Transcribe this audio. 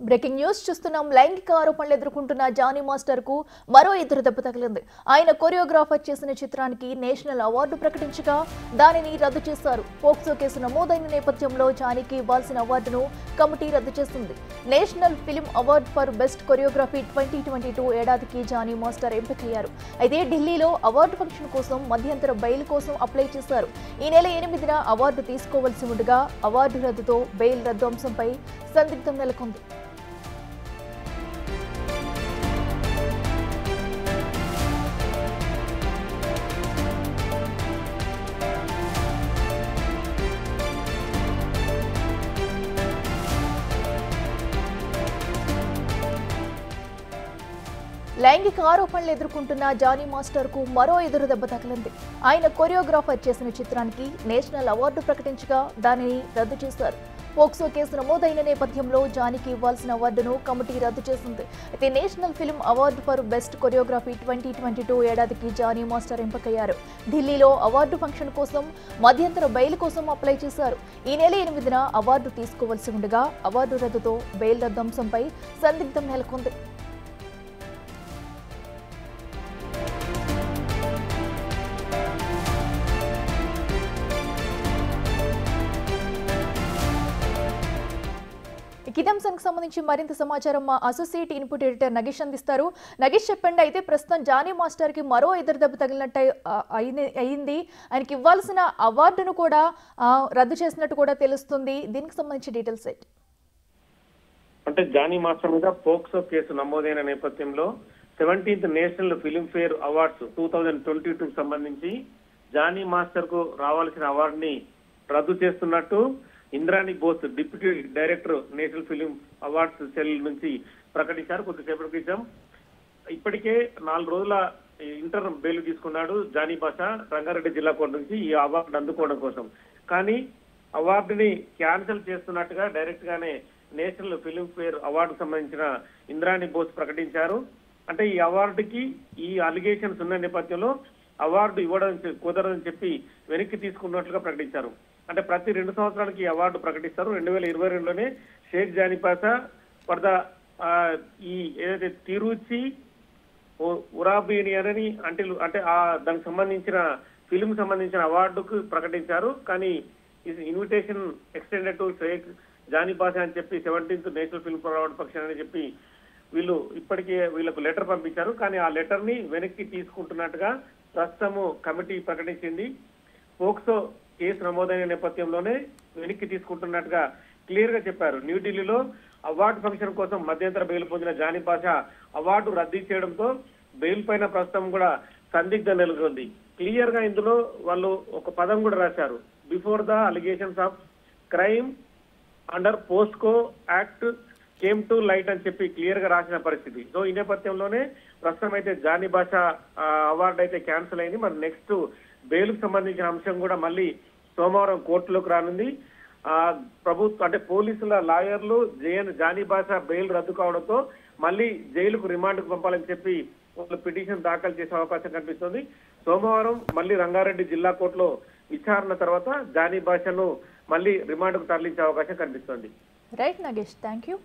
Breaking news చూస్తున్నాం. లైంగిక ఆరోపణలు ఎదుర్కొంటున్న జానీ మాస్టర్ కు మరో ఎదురు దెబ్బ తగిలింది. ఆయన కొరియోగ్రాఫర్ చేసిన చిత్రానికి నేషనల్ అవార్డు ప్రకటించగా దానిని రద్దు చేశారు. పోక్సో కేసు నమోదైన నేపథ్యంలో జానీకి ఇవ్వాల్సిన అవార్డును కమిటీ రద్దు చేసింది. National film award for best choreography 2022 ఏడాదికి జానీ మాస్టర్ ఎంపికయ్యారు. అయితే ఢిల్లీలో అవార్డు ఫంక్షన్ కోసం మధ్యంతర బెయిల్ కోసం అప్లై చేశారు. ఈ నెల 8న అవార్డు తీసుకోవాల్సి ఉండగా అవార్డు రద్దుతో బెయిల్ రద్దు అంశంపై సందిగ్ధం నెలకొంది. లైంగిక ఆరోపణలు ఎదుర్కొంటున్న జానీ మాస్టర్ కు మరో ఎదురు దెబ్బ తగిలింది. ఆయన కొరియోగ్రాఫర్ చేసిన చిత్రానికి నేషనల్ అవార్డు ప్రకటించగా దానిని రద్దు చేశారు. పోక్సో కేసు నమోదైన నేపథ్యంలో జానీకి ఇవ్వాల్సిన అవార్డును కమిటీ రద్దు చేసింది. అయితే national film award for best choreography 2022 ఏడాదికి జానీ మాస్టర్ ఎంపికయ్యారు. ఢిల్లీలో అవార్డు ఫంక్షన్ కోసం మధ్యంతర బెయిల్ కోసం అప్లై చేశారు. ఈ నెల 8న అవార్డు తీసుకోవాల్సి ఉండగా అవార్డు రద్దుతో బెయిల్ రద్దు అంశంపై సందిగ్ధం నెలకొంది. కిదంశానికి సంబంధించి మరింత సమాచారం మా అసోసియేట్ ఇన్పుట్ ఎడిటర్ నగేష్ అందిస్తారు. నగేష్ చెప్పండి, అయితే ప్రస్తుతం జానీ మాస్టర్ కి మరో ఎదురు దెబ్బ తగిలినట్టు అయింది. ఆయనకి ఇవ్వాల్సిన అవార్డును కూడా రద్దు చేసినట్టు కూడా తెలుస్తుంది. దీనికి సంబంధించి డీటెయిల్స్ ఏంటి? అంటే జానీ మాస్టర్ మీద పోక్సో కేసు నమోదైన నేపథ్యంలో 17th national film fair awards 2022 సంబంధించి జానీ మాస్టర్ కు రావాల్సిన అవార్డుని రద్దు చేస్తున్నట్టు Indrani Bose deputy director national film awards cell నుంచి ప్రకటించారు. కొద్దిసేపటి క్రితం ఇప్పటికే 4 రోజుల ఇంటర్ బెయిల్ తీసుకున్నాడు జానీ బాషా రంగారెడ్డి జిల్లా కోర్టు నుంచి ఈ అవార్డు అందుకోవడం కోసం. కానీ అవార్డుని క్యాన్సిల్ చేస్తున్నట్టుగా డైరెక్ట్ గానే నేషనల్ ఫిలిం ఫేర్ అవార్డుకు సంబంధించిన ఇంద్రాణి బోస్ ప్రకటించారు. అంటే ఈ అవార్డుకి ఈ అలిగేషన్స్ ఉన్న నేపథ్యంలో అవార్డు ఇవ్వడం కుదరదని చెప్పి వెనక్కి తీసుకున్నట్లుగా ప్రకటించారు. అంటే ప్రతి 2 సంవత్సరాలకి ఈ అవార్డు ప్రకటిస్తారు. 2022లోనే షేక్ జానీ బాషా ఫర్ ద ఈ ఏదైతే తిరుచి ఉరాబినియన్ అని అంటే దానికి సంబంధించిన ఫిలిం సంబంధించిన అవార్డుకు ప్రకటించారు. కానీ invitation extended to Shaik Jani Basha అని చెప్పి 17th national film award function అని చెప్పి వీళ్ళు ఇప్పటికే వీళ్ళకు లెటర్ పంపించారు. కానీ ఆ లెటర్ ని వెనక్కి తీసుకుంటున్నట్టుగా ప్రస్తుతము కమిటీ ప్రకటించింది. పోక్సో కేసు నమోదైన నేపథ్యంలోనే వెనక్కి తీసుకుంటున్నట్టుగా క్లియర్ గా చెప్పారు. న్యూఢిల్లీలో అవార్డు ఫంక్షన్ కోసం మధ్యంతర బెయిల్ పొందిన జానీ బాషా అవార్డు రద్దు చేయడంతో బెయిల్ పైన ప్రస్తుతం కూడా సందిగ్ధం నెలకొంది. క్లియర్ గా ఇందులో వాళ్ళు ఒక పదం కూడా రాశారు, before the allegations of crime under POCSO act came to light అని చెప్పి క్లియర్ గా రాసిన పరిస్థితి. సో ఈ నేపథ్యంలోనే ప్రస్తుతం అయితే జానీ బాషా అవార్డు అయితే క్యాన్సిల్ అయింది. మరి నెక్స్ట్ బెయిల్ కు సంబంధించిన అంశం కూడా మళ్ళీ సోమవారం కోర్టులోకి రానుంది. ప్రభుత్వం అంటే పోలీసుల లాయర్లు జానీ బాషా బెయిల్ రద్దు కావడంతో మళ్ళీ జైలుకు రిమాండ్కు పంపాలని చెప్పి వాళ్ళు పిటిషన్ దాఖలు చేసే అవకాశం కనిపిస్తుంది. సోమవారం మళ్ళీ రంగారెడ్డి జిల్లా కోర్టులో విచారణ తర్వాత జానీ బాషాను మళ్ళీ రిమాండ్కు తరలించే అవకాశం కనిపిస్తుంది. Right Nagesh, thank you.